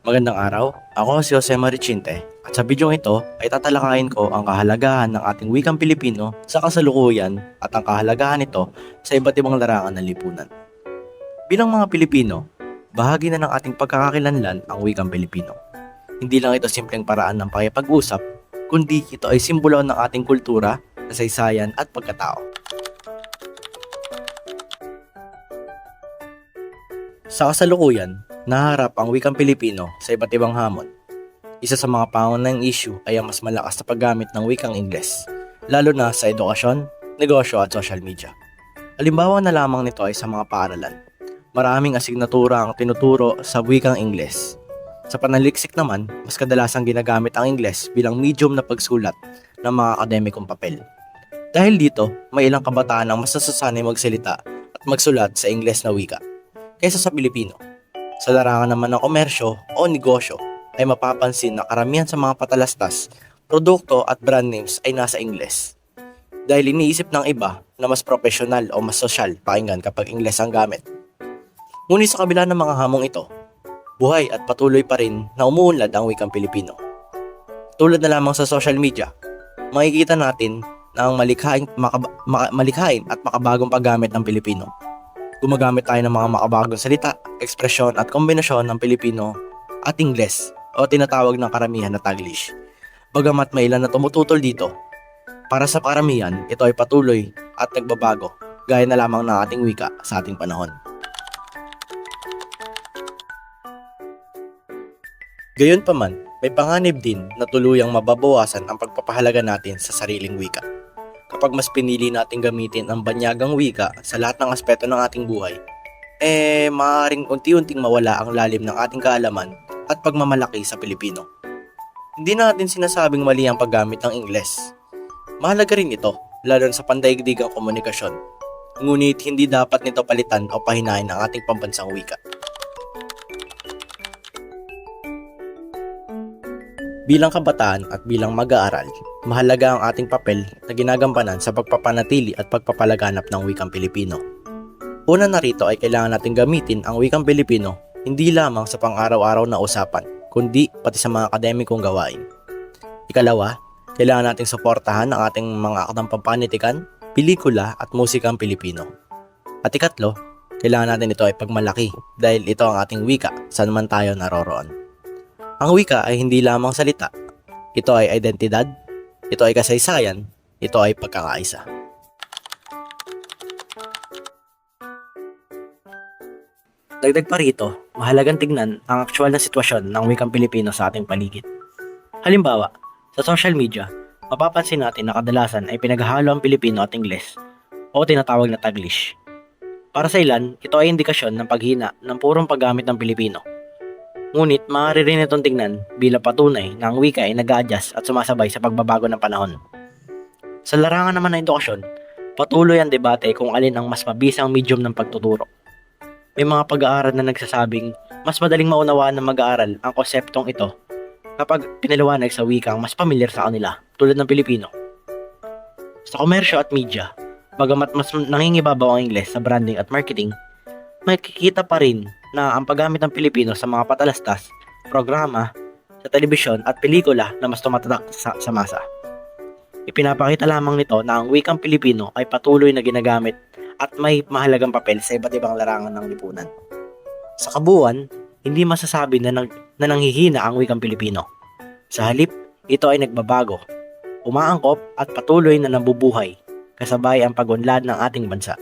Magandang araw, ako si Jose Maricinte at sa bidyong ito ay tatalakayin ko ang kahalagahan ng ating wikang Pilipino sa kasalukuyan at ang kahalagahan nito sa iba't ibang larangan ng lipunan. Bilang mga Pilipino, bahagi na ng ating pagkakakilanlan ang wikang Pilipino. Hindi lang ito simpleng paraan ng pakipag-usap, kundi ito ay simbolo ng ating kultura, kasaysayan at pagkatao. Sa kasalukuyan, naharap ang wikang Pilipino sa iba't ibang hamon. Isa sa mga pangunahing issue ay ang mas malakas na paggamit ng wikang Ingles, lalo na sa edukasyon, negosyo at social media. Halimbawa na lamang nito ay sa mga paaralan. Maraming asignatura ang tinuturo sa wikang Ingles. Sa panaliksik naman, mas kadalasang ginagamit ang Ingles bilang medium na pagsulat ng mga akademikong papel. Dahil dito, may ilang kabataan ang mas nasasanay magsalita at magsulat sa Ingles na wika kaysa sa Pilipino. Sa larangan naman ng komersyo o negosyo ay mapapansin na karamihan sa mga patalastas, produkto at brand names ay nasa Ingles. Dahil iniisip ng iba na mas profesional o mas sosyal pakinggan kapag Ingles ang gamit. Ngunit sa kabila ng mga hamong ito, buhay at patuloy pa rin na umuunlad ang wikang Pilipino. Tulad na lamang sa social media, makikita natin na ang malikhain at makabagong paggamit ng Pilipino. Gumagamit tayo ng mga makabagong salita, ekspresyon at kombinasyon ng Pilipino at Ingles o tinatawag ng karamihan na Taglish. Bagamat may ilan na tumututol dito, para sa karamihan ito ay patuloy at nagbabago gaya na lamang ng ating wika sa ating panahon. Gayunpaman, may panganib din na tuluyang mababawasan ang pagpapahalaga natin sa sariling wika. Kapag mas pinili natin gamitin ang banyagang wika sa lahat ng aspeto ng ating buhay, maaaring unti-unting mawala ang lalim ng ating kaalaman at pagmamalaki sa Pilipino. Hindi natin sinasabing mali ang paggamit ng Ingles. Mahalaga rin ito, lalo sa pandaigdigang komunikasyon. Ngunit hindi dapat nito palitan o pahinain ang ating pambansang wika. Bilang kabataan at bilang mag-aaral, mahalaga ang ating papel na ginagampanan sa pagpapanatili at pagpapalaganap ng wikang Pilipino. Una na rito ay kailangan natin gamitin ang wikang Pilipino hindi lamang sa pang-araw-araw na usapan, kundi pati sa mga akademikong gawain. Ikalawa, kailangan nating suportahan ang ating mga akdang pampanitikan, pelikula at musikang Pilipino. At ikatlo, kailangan natin ito ay pagmalaki dahil ito ang ating wika saan man tayo naroroon. Ang wika ay hindi lamang salita. Ito ay identidad, ito ay kasaysayan, ito ay pagkakaisa. Dagdag pa rito, mahalagang tignan ang aktual na sitwasyon ng wikang Pilipino sa ating paligid. Halimbawa, sa social media, mapapansin natin na kadalasan ay pinaghahalo ang Pilipino at Ingles o tinatawag na Taglish. Para sa ilan, ito ay indikasyon ng paghina ng purong paggamit ng Pilipino. Ngunit maaari rin itong tingnan bilang patunay na ang wika ay nag-a-adjust at sumasabay sa pagbabago ng panahon. Sa larangan naman ng edukasyon, patuloy ang debate kung alin ang mas mabisang medium ng pagtuturo. May mga pag-aaral na nagsasabing mas madaling maunawaan ng mag-aaral ang konseptong ito kapag pinaliwanag sa wikang mas pamilyar sa kanila, tulad ng Pilipino. Sa komersyo at media, bagamat mas nangingibabaw ang Ingles sa branding at marketing, makikita pa rin na ang paggamit ng Pilipino sa mga patalastas, programa, sa telebisyon at pelikula na mas tumatatak sa masa. Ipinapakita lamang nito na ang wikang Pilipino ay patuloy na ginagamit at may mahalagang papel sa iba't ibang larangan ng lipunan. Sa kabuuan, hindi masasabi na nanghihina ang wikang Pilipino. Sa halip, ito ay nagbabago, umaangkop at patuloy na nabubuhay kasabay ang pag-unlad ng ating bansa.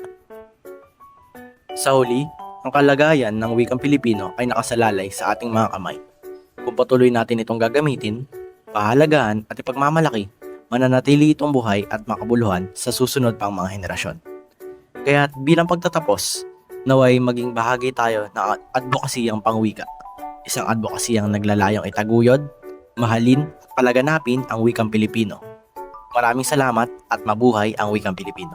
Sa huli, ang kalagayan ng wikang Pilipino ay nakasalalay sa ating mga kamay. Kung patuloy natin itong gagamitin, pahalagaan at ipagmamalaki, mananatili itong buhay at makabuluhan sa susunod pang mga henerasyon. Kaya bilang pagtatapos, naway maging bahagi tayo ng advokasiyang pangwika. Isang advokasiyang naglalayong itaguyod, mahalin at palaganapin ang wikang Pilipino. Maraming salamat at mabuhay ang wikang Pilipino.